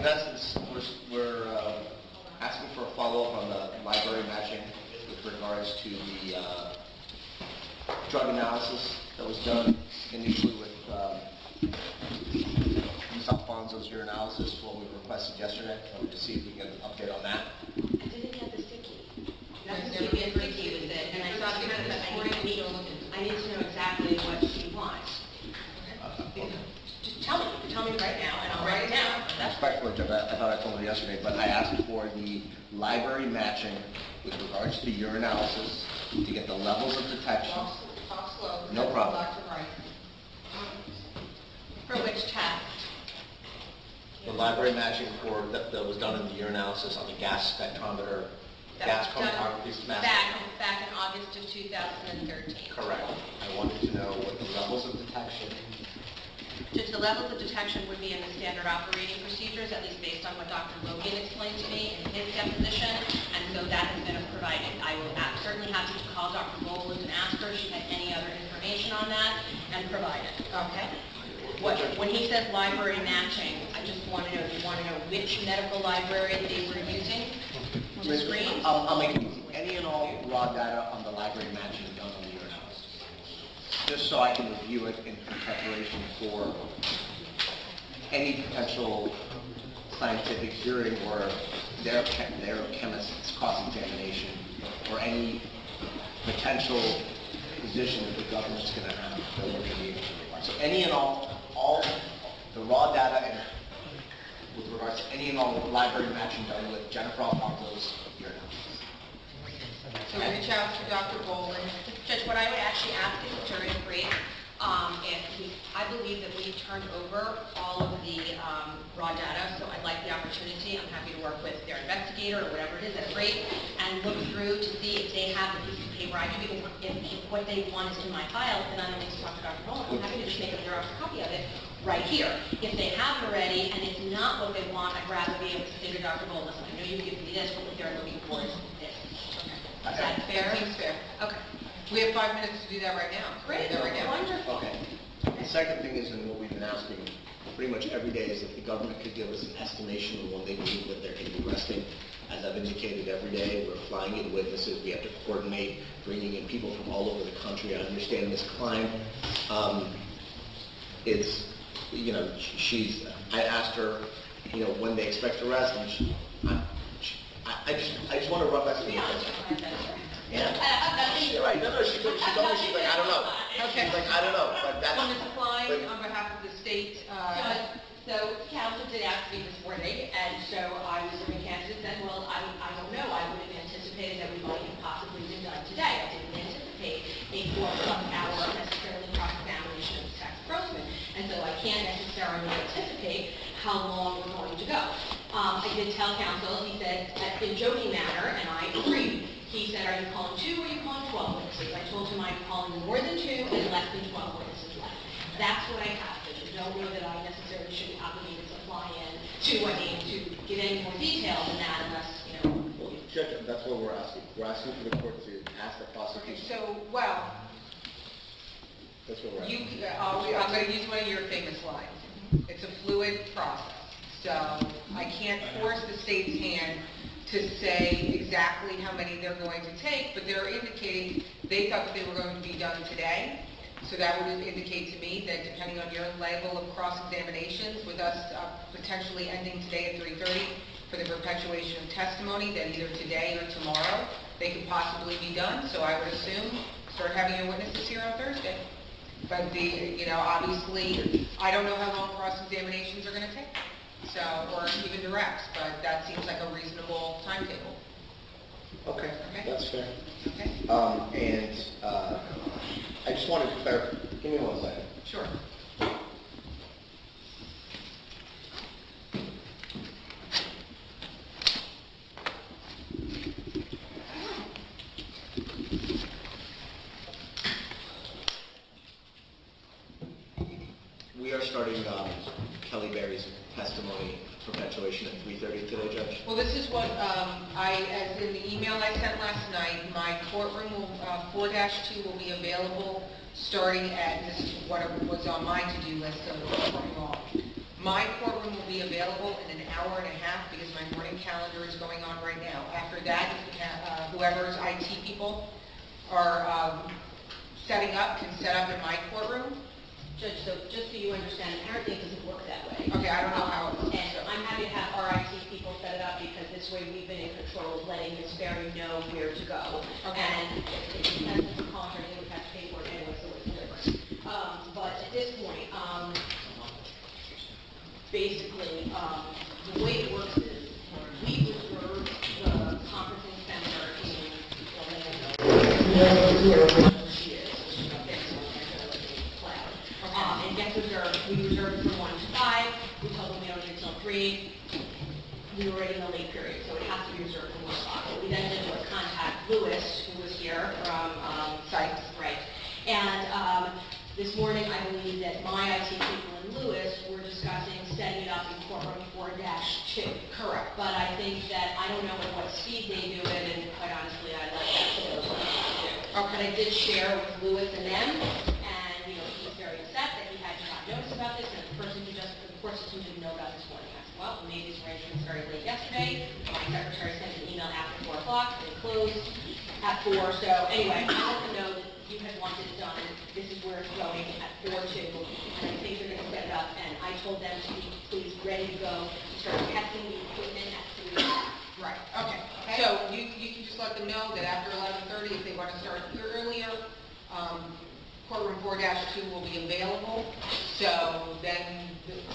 in essence, we're asking for a follow-up on the library matching with regards to the drug analysis that was done initially with Ms. Alfonso's urinalysis, what we requested yesterday. I wanted to see if we get an update on that. I didn't get the sticky. Nothing to be sticky with it, and I thought kind of that I need to know exactly what she wants. Just tell me right now, and I'll write it down. Respectfully, Judge, I thought I told her yesterday, but I asked for the library matching with regards to the urinalysis to get the levels of detection. Talk slow. No problem. For which test? The library matching for that was done in the urinalysis on the gas spectrometer, gas chromatography mass. Back in August of 2013. Correct. I wanted to know what the levels of detection. Just the levels of detection would be in the standard operating procedures, at least based on what Dr. Logan explained to me in his deposition, and so that has been provided. I will certainly have to call Dr. Boland and ask her if she had any other information on that and provide it. Okay? When he says library matching, I just want to know, do you want to know which medical library they were using to screen? I'll make it easy. Any and all raw data on the library matching done on the urinalysis, just so I can review it in preparation for any potential scientific hearing or their chemist's cross-examination or any potential position that the government's going to have that we're going to be able to provide. So any and all the raw data and with regards to any and all library matching done with Jennifer Alfonso's urinalysis. So reach out to Dr. Boland. Judge, what I would actually ask is to agree. I believe that we turned over all of the raw data, so I'd like the opportunity. I'm happy to work with their investigator or whatever it is at rate and look through to see if they have the piece of paper I do, because if what they want is in my file, then I don't need to talk to Dr. Boland. I'm happy to just make a Xerox copy of it right here. If they have it already and it's not what they want, I'd rather be able to say to Dr. Boland, listen, I know you've given me this, but what they're looking for is this. Okay. Is that fair? That seems fair. Okay. We have 5 minutes to do that right now. Great. Do that right now. Wonderful. Okay. The second thing is, and what we've been asking pretty much every day, is if the government could give us an estimation of when they believe that they're going to be arresting. As I've indicated, every day we're flying in witnesses. We have to coordinate, bringing in people from all over the country. I understand Ms. Klein. It's, you know, I asked her, you know, when they expect arrest, and I just want to run back to the Yeah. You're right. No, she told me, she's like, I don't know. Okay. She's like, I don't know. But that's... So Ms. Klein, on behalf of the state... So counsel did ask me this morning, and so I was looking at it and said, well, I don't know. I would have anticipated that we might have possibly been done today. I didn't anticipate a 4+ hour necessarily cross-examination of Tax Grossman. And so I can't necessarily anticipate how long we're going to go. I did tell counsel, he said, in a joking manner, and I agreed. He said, are you calling 2 or are you calling 12 witnesses? I told him I'm calling more than 2 and less than 12 witnesses left. That's what I have. There's no way that I necessarily should be obligated to fly in to get any more detail than that unless, you know. Well, Judge, that's what we're asking. We're asking for the court to ask the prosecution. So, well, That's what we're asking. I'm going to use one of your famous lines. It's a fluid process. So I can't force the state's hand to say exactly how many they're going to take, but they're indicating they thought that they were going to be done today. So that would indicate to me that depending on your level of cross-examinations, with us potentially ending today at 3:30 for the perpetuation of testimony, that either today or tomorrow they could possibly be done. So I would assume start having your witnesses here on Thursday. But obviously, I don't know how long cross-examinations are going to take. So, or even directs, but that seems like a reasonable timetable. Okay, that's fair. Okay. And I just wanted to clarify. Give me 1 second. Sure. We are starting Kelly Berry's testimony perpetuation at 3:30 today, Judge. Well, this is what as in the email I sent last night, my courtroom will, 4-2 will be available starting at, this is what was on my to-do list, so it's from you all. My courtroom will be available in an hour whoever's IT people are setting up can set up in my courtroom? Judge, so just so you understand, apparently it doesn't work that way. Okay, I don't know how it works. And I'm happy to have our IT people set it up because this way we've been in control of letting Ms. Berry know where to go. Okay. And it depends on the contract, they would have to pay for it anyway, so it's different. But at this point, basically, the way it works is we reserve the conferencing center in Orlando. She is, which is up there, so it's cloud. And gets reserved, we reserved it from 1 to 5, we told them we don't need it till 3. We were already in the late period, so it has to be reserved from 1 o'clock. What we then did was contact Lewis, who was here from Sykes, right? And this morning, I believe that my IT people and Lewis were discussing setting it up in courtroom 4-2. Correct. But I think that, I don't know at what speed they do it, and quite honestly, I'd like that to those who do. Okay. But I did share with Lewis and them, and, he was very upset that he had not noticed about this, and the person who the court system didn't know about this morning. I said, well, we made these arrangements very late yesterday. My secretary sent an email after 4 o'clock, they closed at 4. So anyway, I want to know that you had wanted it done, and this is where it's going at 4-2, and I think they're going to set it up, and I told them to be please ready to go, start testing the equipment at 3. Right, okay. So you can just let them know that after 11:30, if they want to start earlier, courtroom 4-2 will be available. So then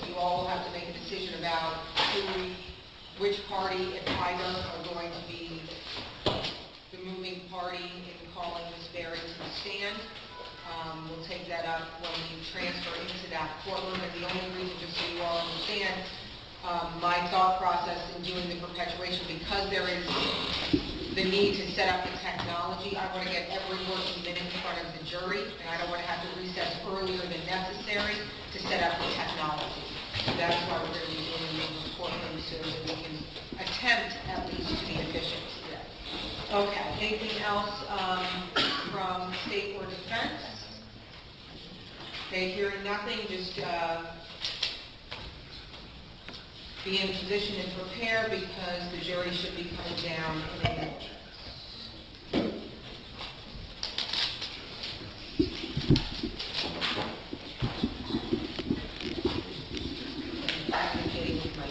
you all will have to make a decision about which party and either are going to be the moving party in calling Ms. Berry to the stand. We'll take that up when we transfer into that courtroom. And the only reason, just so you all understand, my thought process in doing the perpetuation, because there is the need to set up the technology, I want to get every working minute in front of the jury, and I don't want to have to recess earlier than necessary to set up the technology. So that's why we're going to be doing the courtroom so that we can attempt at least to be efficient today. Okay, anything else from state or defense? Okay, hearing nothing, just be in position and prepare because the jury should be coming down in a minute. Communicating with my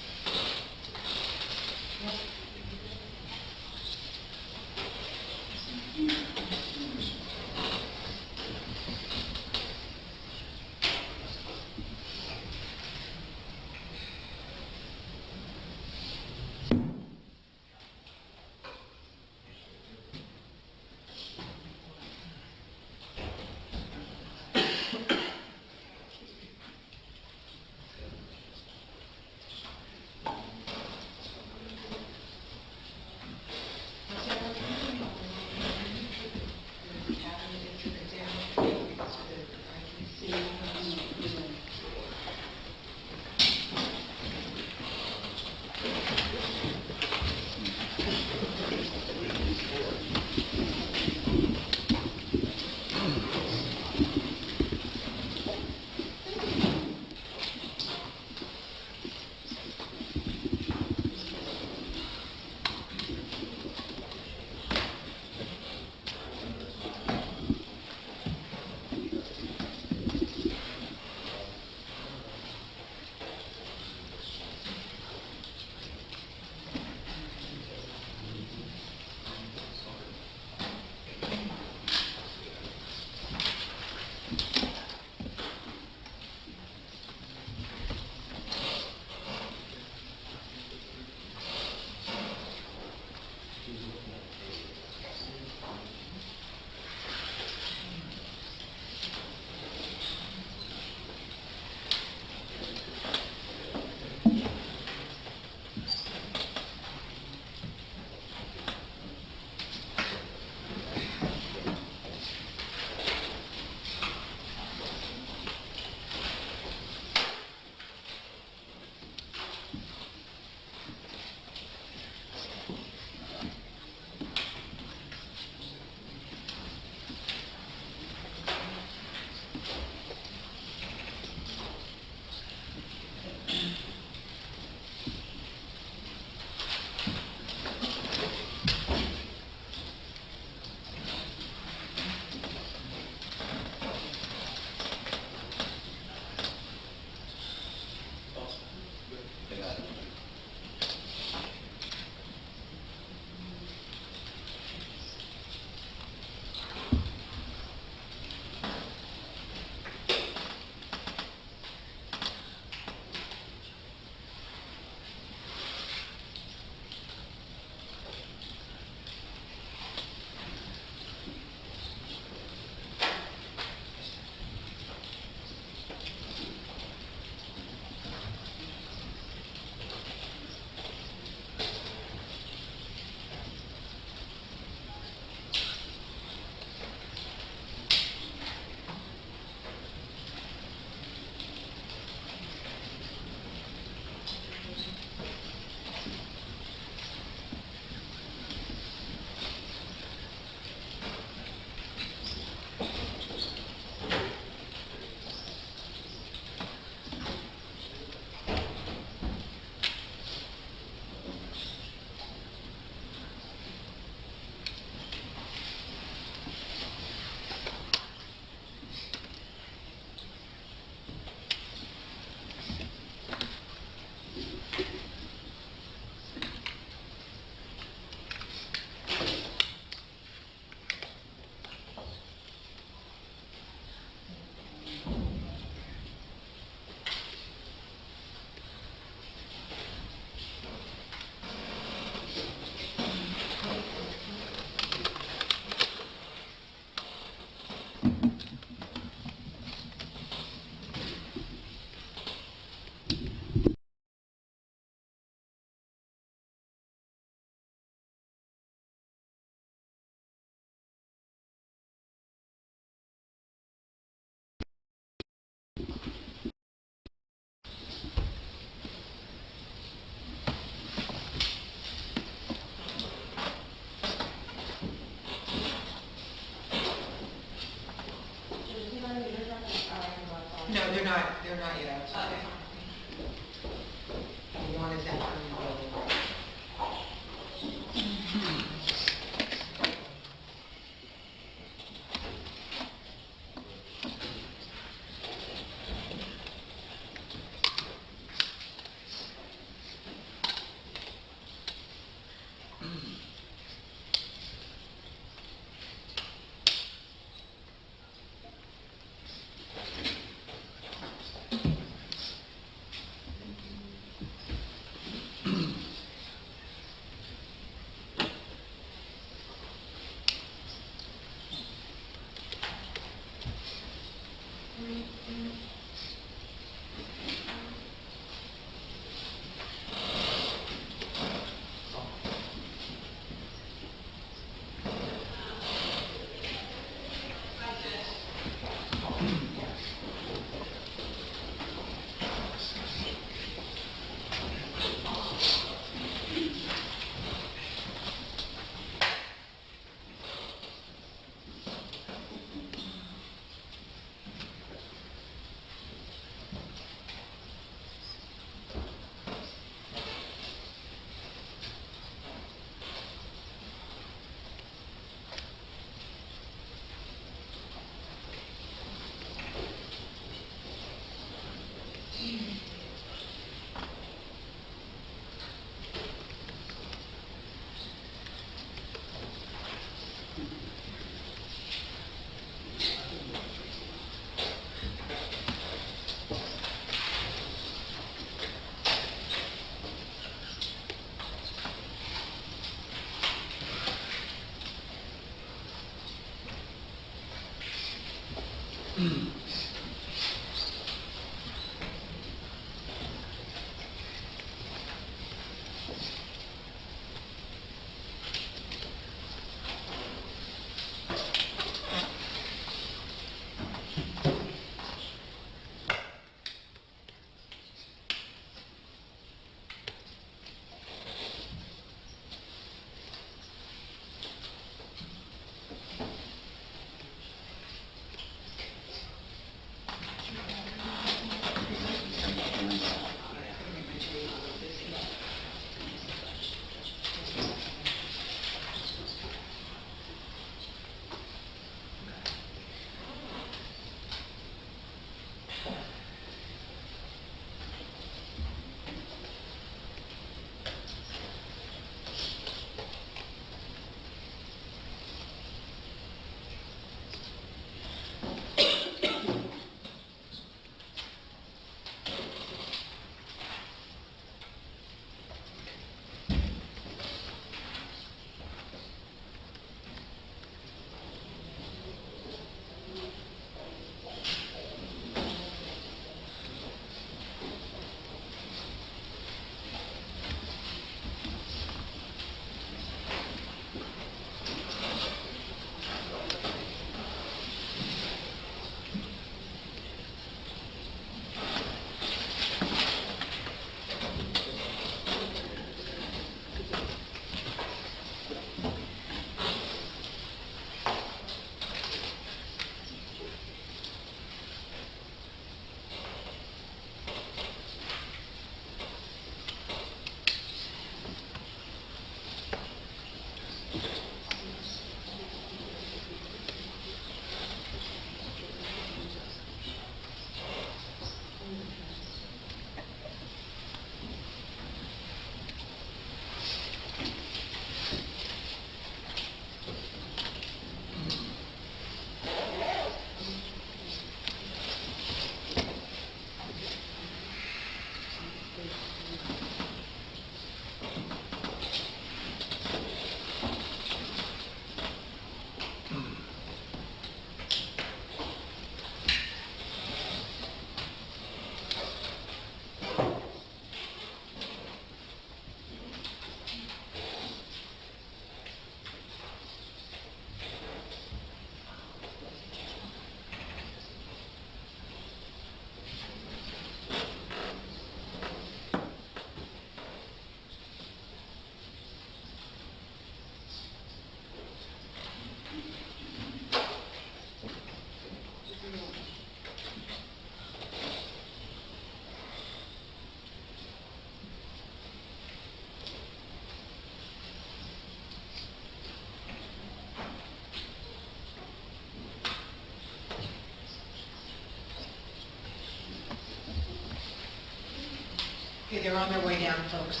Okay, they're on their way down, folks.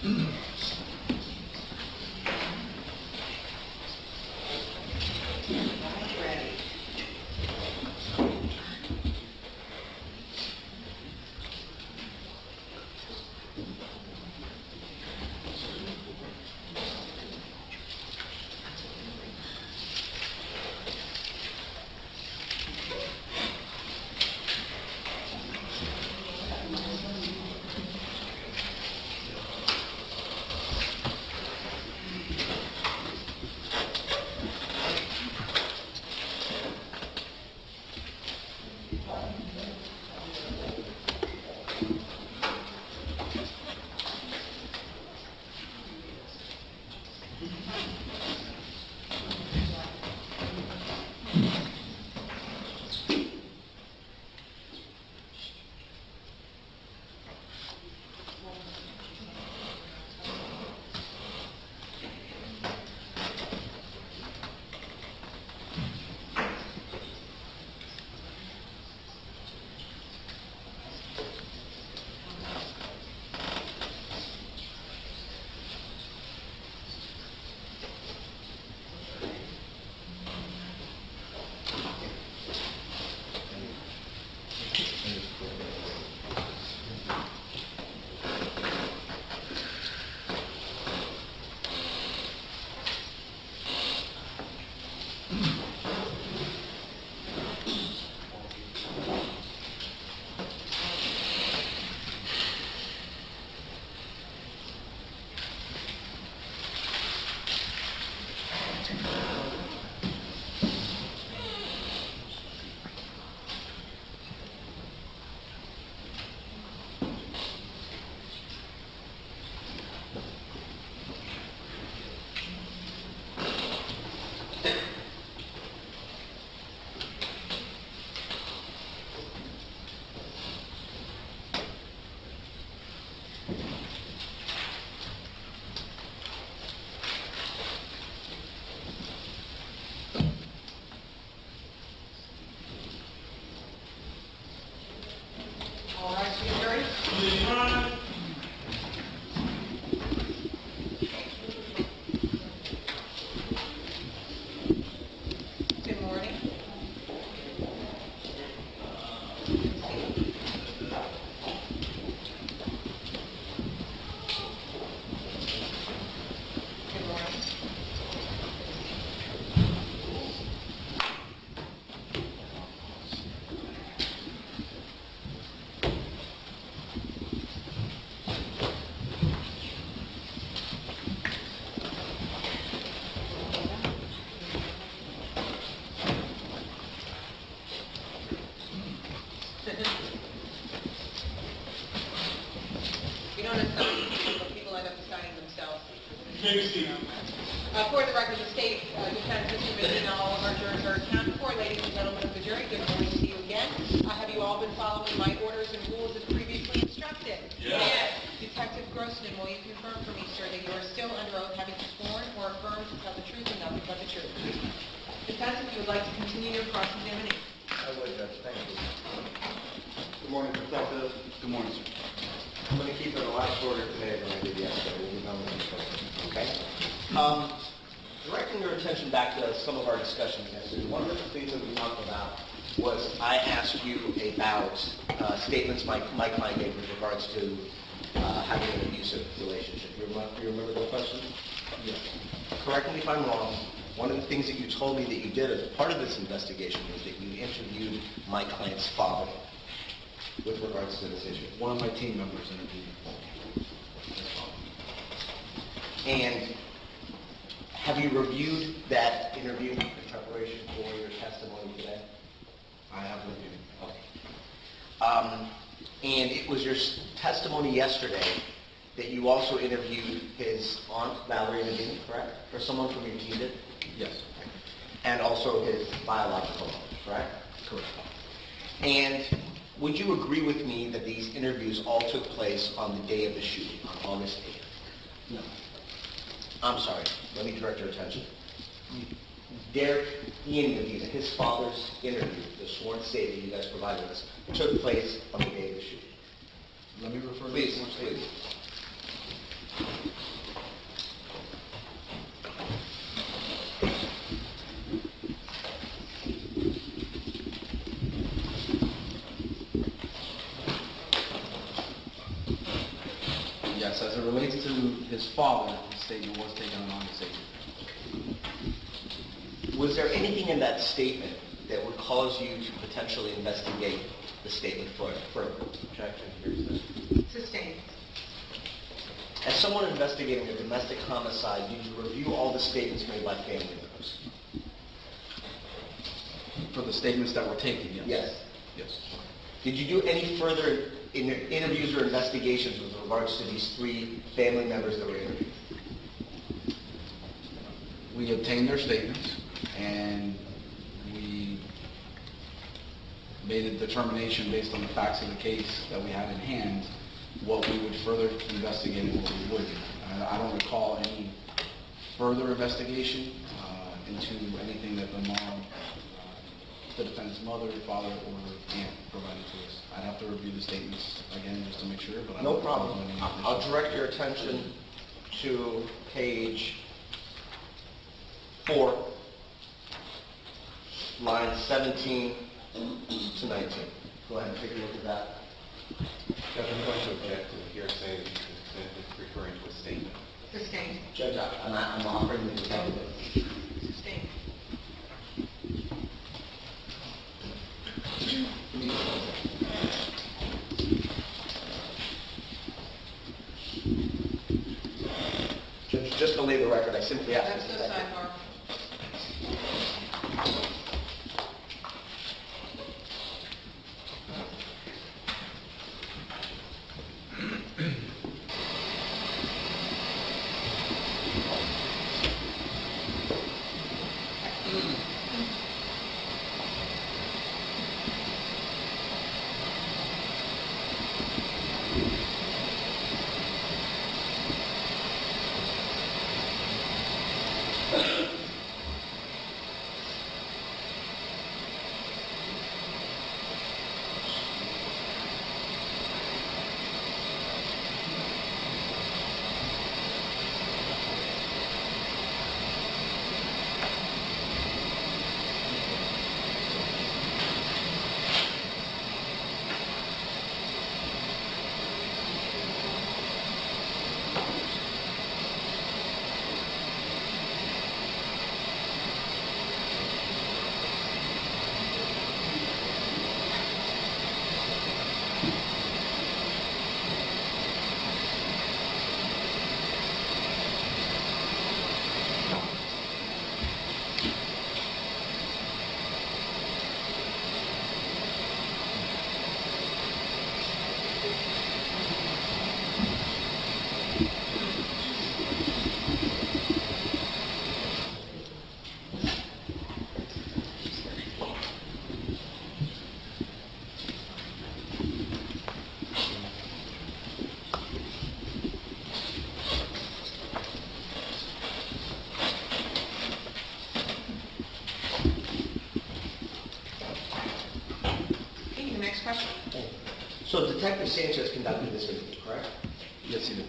Ready. All right, so you ready? Good morning. Good morning. You don't have to sign people, but people end up signing themselves. For the record, the state defense Mr. Medina, all of our jurors are accounted for. Ladies and gentlemen of the jury, good morning to you again. Have you all been following my orders and rules as previously instructed? Yes. Detective Grossman, will you confirm for me, sir, that you are still under oath, having sworn or affirmed to tell the truth and nothing but the truth? Defense, if you would like to continue your cross-examination. I would, Judge. Thank you. Good morning, Detective. Good morning, sir. I'm going to keep it a lot shorter today than I did yesterday. We'll be done with this question. Okay. Directing your attention back to some of our discussions yesterday, one of the things that we talked about was I asked you about statements my client gave with regards to having an abusive relationship. You remember the question? Yes. Correct me if I'm wrong. One of the things that you told me that you did as part of this investigation was that you interviewed my client's father with regards to this issue. One of my team members interviewed me. And have you reviewed that interview in preparation for your testimony today? I have reviewed it. Okay. And it was your testimony yesterday that you also interviewed his aunt, Valerie Medina, correct? Or someone from your team did? Yes. And also his biological mother, correct? Correct. And would you agree with me that these interviews all took place on the day of the shooting, on August 8th? No. I'm sorry, let me direct your attention. Derek Ian Medina, his father's interview, the sworn statement you guys provided us, took place on the day of the shooting. Let me refer to Please, the sworn statement. please. Yes, as it relates to his father, his statement was taken on his statement. Was there anything in that statement that would cause you to potentially investigate the statement further? Objection, hearsay. Sustained. As someone investigating a domestic homicide, did you review all the statements made by family members? For the statements that were taken, yes. Yes. Yes. Did you do any further interviews or investigations with regards to these 3 family members that were interviewed? We obtained their statements, and we made a determination based on the facts of the case that we had in hand, what we would further investigate and what we wouldn't. I don't recall any further investigation into anything that the mom, the defendant's mother, father, or aunt provided to us. I'd have to review the statements again just to make sure, but I No don't recall problem. any I'll additional- direct your attention to page 4, lines 17 to 19. Go ahead and take a look at that. Judge, I'm going to object to the hearsay because referring to a statement. Sustained. Judge, I'm offering the defendant. Sustained. Judge, just to lay the record, I simply asked. That's the the defendant. sidebar. Okay, the next question. So Detective Sanchez conducted this interview, correct? Yes, he did.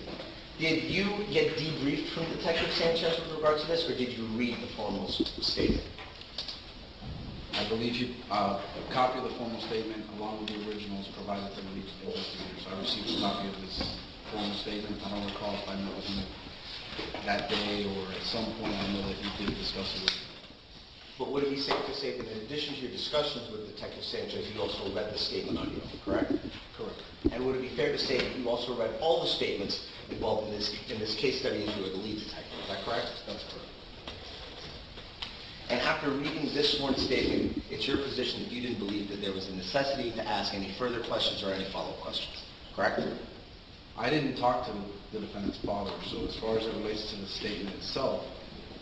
Did you get debriefed from Detective Sanchez with regards to this, or did you read the formal statement? I believe you, a copy of the formal statement along with the originals provided to the lead investigators. I received a copy of his formal statement. I don't recall if I met with him that day or at some point. I know that he did discuss it with me. But would it be safe to say that in addition to your discussions with Detective Sanchez, you also read the statement on your own, correct? Correct. And would it be fair to say that you also read all the statements involved in this case study as you were the lead detective, is that correct? That's correct. And after reading this sworn statement, it's your position that you didn't believe that there was a necessity to ask any further questions or any follow-up questions, correct? I didn't talk to the defendant's father, so as far as it relates to the statement itself,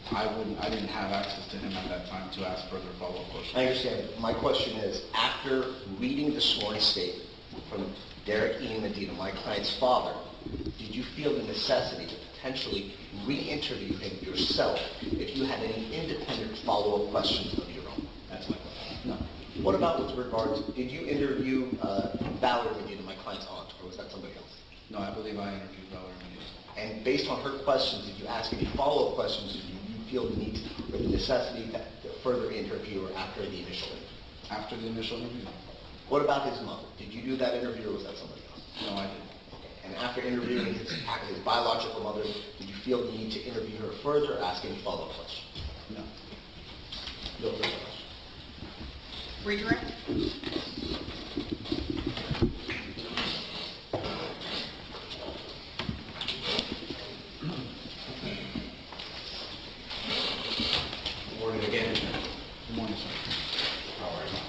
I didn't have access to him at that time to ask further follow-up questions. I understand. My question is, after reading the sworn statement from Derek E. Medina, my client's father, did you feel the necessity to potentially re-interview him yourself if you had any independent follow-up questions of your own? That's my question. No. What about with regards, did you interview Valerie Medina, my client's aunt, or was that somebody else? No, I believe I interviewed Valerie Medina. And based on her questions, did you ask any follow-up questions? Did you feel the need or the necessity to further interview her after the initial interview? After the initial interview? What about his mother? Did you do that interview or was that somebody else? No, I didn't. Okay. And after interviewing his biological mother, did you feel the need to interview her further or ask any follow-up questions? No. No further questions. Redirect? Good morning again. Good morning, sir. How are you?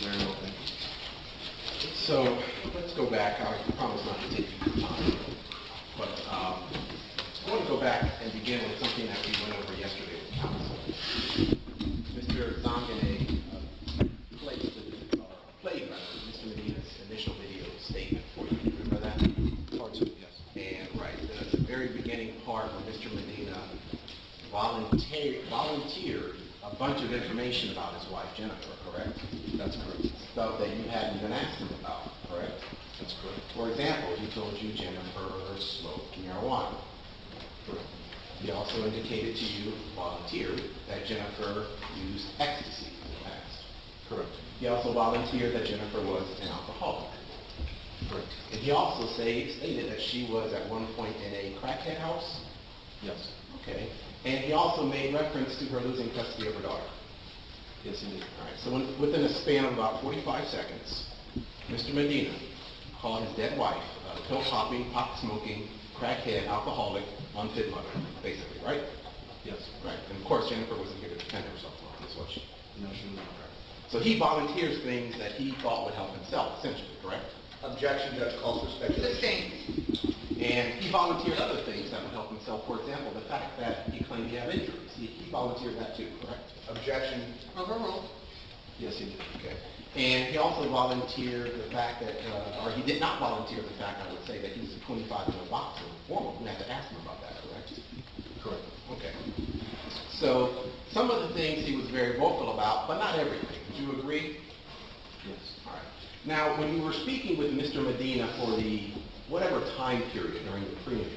Very well, thank you. So let's go back. I promise not to take you time. But I want to go back and begin with something that we went over yesterday with counsel. Mr. Zongane played Mr. Medina's initial video statement for you. Remember that? Part two, yes. And right, the very beginning part where Mr. Medina volunteered a bunch of information about his wife, Jennifer, correct? That's correct. Stuff that you hadn't even asked him about, correct? That's correct. For example, he told you Jennifer smoked marijuana. Correct. He also indicated to you, volunteered, that Jennifer used ecstasy in the past. Correct. He also volunteered that Jennifer was an alcoholic. Correct. And he also stated that she was at one point in a crackhead house. Yes. Okay. And he also made reference to her losing custody of her daughter. Yes, indeed. All right. So within a span of about 45 seconds, Mr. Medina called his dead wife a pill-popping, pot-smoking, crackhead, alcoholic, unfit mother, basically, right? Yes. Right. And of course, Jennifer wasn't here to defend herself on this, was she? No, she was not. So he volunteers things that he thought would help himself, essentially, correct? Objection, Judge, calls for speculation. Sustained. And he volunteered other things that would help himself. For example, the fact that he claimed he had injuries. He volunteered that too, correct? Objection. Overruled. Yes, he did. Okay. And he also volunteered the fact that, or he did not volunteer the fact, I would say, that he was a 25-year boxer. Former. We had to ask him about that, correct? Correct. Okay. So some of the things he was very vocal about, but not everything. Would you agree? Yes. All right. Now, when you were speaking with Mr. Medina for the whatever time period during the pre-interview,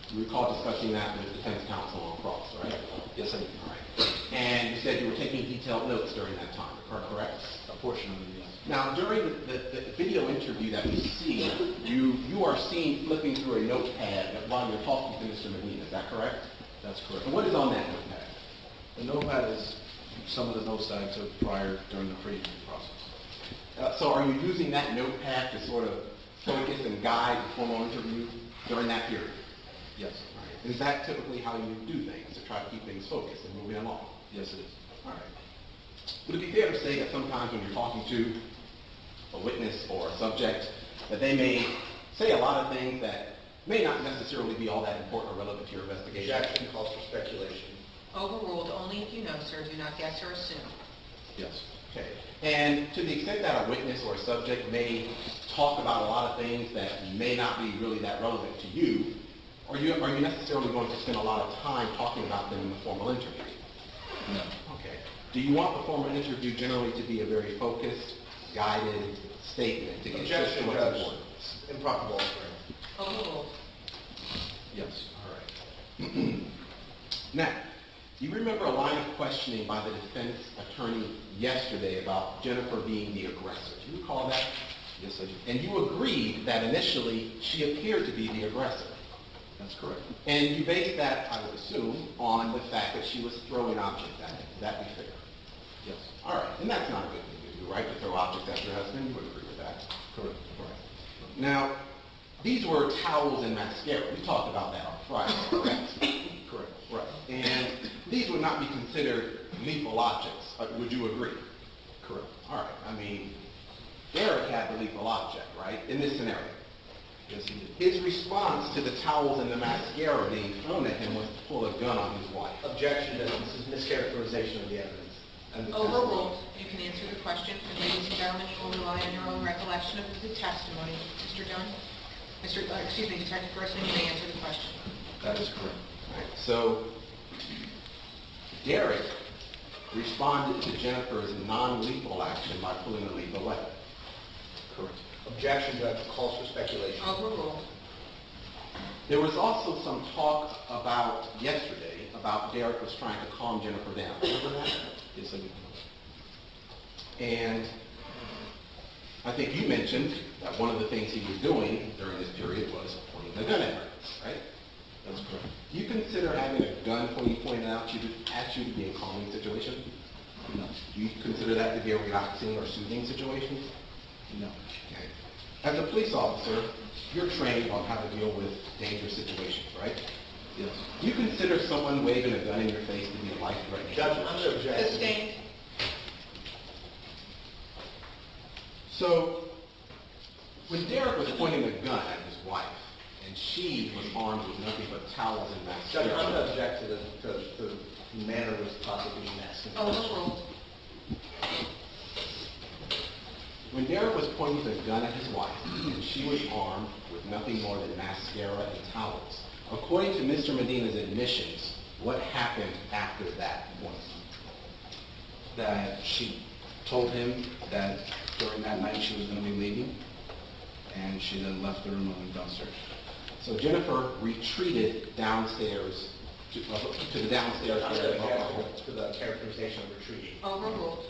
you recall discussing that with defense counsel on cross, right? Yes, I did. All right. And you said you were taking detailed notes during that time, correct? A portion of it, yes. Now, during the video interview that we see, you are seen flipping through a notepad while you're talking to Mr. Medina. Is that correct? That's correct. And what is on that notepad? The notepad is some of the notes that I took prior during the pre-interview process. So are you using that notepad to sort of focus and guide the formal interview during that period? Yes. All right. Is that typically how you do things, to try to keep things focused and moving along? Yes, it is. All right. Would it be fair to say that sometimes when you're talking to a witness or a subject, that they may say a lot of things that may not necessarily be all that important or relevant to your investigation? Objection, calls for speculation. Overruled only if you know, sir. Do not guess or assume. Yes. Okay. And to the extent that a witness or a subject may talk about a lot of things that may not be really that relevant to you, are you necessarily going to spend a lot of time talking about them in the formal interview? No. Okay. Do you want the formal interview generally to be a very focused, guided statement to get Objection, to what's Judge. important? Improper ball frame. Overruled. Yes. All right. Now, you remember a line of questioning by the defense attorney yesterday about Jennifer being the aggressor. Do you recall that? Yes, I do. And you agreed that initially she appeared to be the aggressor. That's correct. And you based that, I would assume, on the fact that she was throwing objects at him. Would that be fair? Yes. All right. And that's not a good thing to do, right? To throw objects at your husband. You would agree with that. Correct. Right. Now, these were towels and mascara. We talked about that on Friday, correct? Correct. Right. And these would not be considered lethal objects. Would you agree? Correct. All right. I mean, Derek had the lethal object, right, in this scenario. Yes, he did. His response to the towels and the mascara being thrown at him was to pull a gun on his wife. Objection, Judge. This is mischaracterization of the evidence. And the Overruled. You can answer the question. And ladies and gentlemen, you will rely on your own recollection of the testimony. Mr. Dunn? Detective Grossman, you may answer the question. That is correct. Right. So, Derek responded to Jennifer's non-lethal action by pulling a lethal weapon. Correct. Objection, Judge, calls for speculation. Overruled. There was also some talk about yesterday about Derek was trying to calm Jennifer down. Remember that? Yes, I do. And I think you mentioned that one of the things he was doing during this period was pointing the gun at her, right? That's correct. Do you consider having a gun pointed at you to be a calming situation? No. Do you consider that to be a relaxing or soothing situation? No. Okay. As a police officer, you're trained on how to deal with dangerous situations, right? Yes. Do you consider someone waving a gun in your face to be a life-threatening Judge, situation? under objection. Sustained. So, when Derek was pointing a gun at his wife, and she was armed with nothing but towels and Judge, I'm mascara, going to object to the manner it was possibly messed. Overruled. when Derek was pointing the gun at his wife, and she was armed with nothing more than mascara and towels, according to Mr. Medina's admissions, what happened after that point? That she told him that during that night she was going to be leaving, and she then left the room and went downstairs. So Jennifer retreated downstairs to the downstairs I'm going area to of her home. object to the characterization of retreating. Overruled.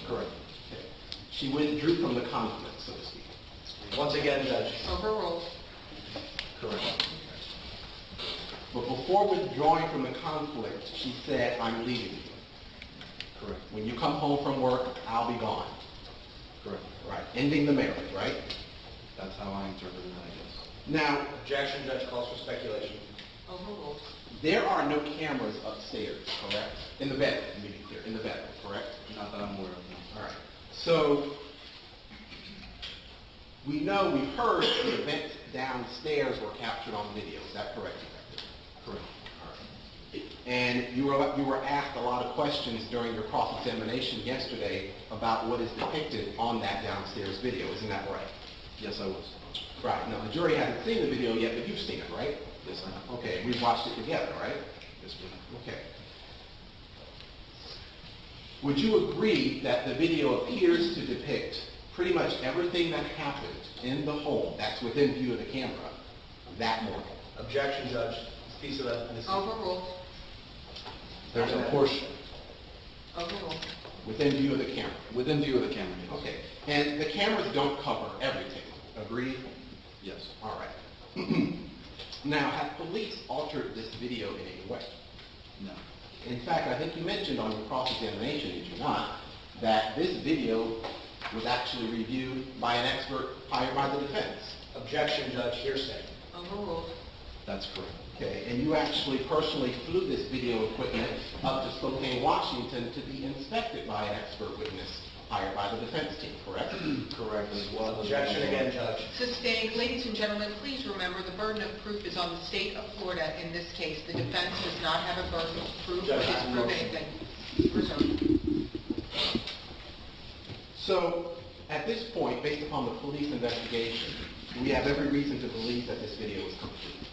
Correct. Okay. She withdrew from the conflict, so to speak. Once again, Judge. Overruled. Correct. But before withdrawing from the conflict, she said, "I'm leaving you." Correct. When you come home from work, I'll be gone. Correct. Right. Ending the marriage, right? That's how I interpreted it, I guess. Now, Objection, Judge, calls for speculation. Overruled. there are no cameras upstairs, correct? In the bedroom, let me be clear, in the bedroom, correct? Not that I'm aware of, no. All right. So, we know, we heard the events downstairs were captured on video. Is that correct? Correct. All right. And you were asked a lot of questions during your cross-examination yesterday about what is depicted on that downstairs video. Isn't that right? Yes, I was. Right. Now, the jury hasn't seen the video yet, but you've seen it, right? Yes, I have. Okay, we've watched it together, right? Yes, we have. Okay. Would you agree that the video appears to depict pretty much everything that happened in the home that's within view of the camera that morning? Objection, Judge. This piece of evidence. Overruled. There's a portion Overruled. Within view of the camera. within view of the camera. Yes. Okay. And the cameras don't cover everything. Agreed? Yes. All right. Now, have police altered this video in any way? No. In fact, I think you mentioned on your cross-examination, did you not, that this video was actually reviewed by an expert hired by the defense. Objection, Judge. Hearsay. Overruled. That's correct. Okay, and you actually personally flew this video equipment up to Spokane, Washington to be inspected by an expert witness hired by the defense team, correct? Correct as well. Objection again, Judge. Sustained. Ladies and gentlemen, please remember the burden of proof is on the state of Florida in this case. The defense does not have a burden of proof or Judge, I disprove motion. anything. Reserved. So, at this point, based upon the police investigation, we have every reason to believe that this video is complete.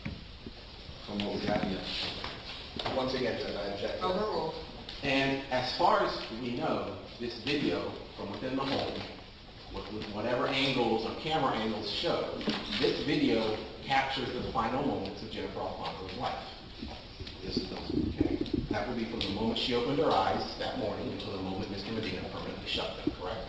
From what we have, yes. Once again, Judge, I object. Overruled. And as far as we know, this video from within the home, with whatever angles or camera angles show, this video captures the final moments of Jennifer Alfonso's life. Yes, it does. Okay. That would be from the moment she opened her eyes that morning until the moment Mr. Medina permanently shut them, correct?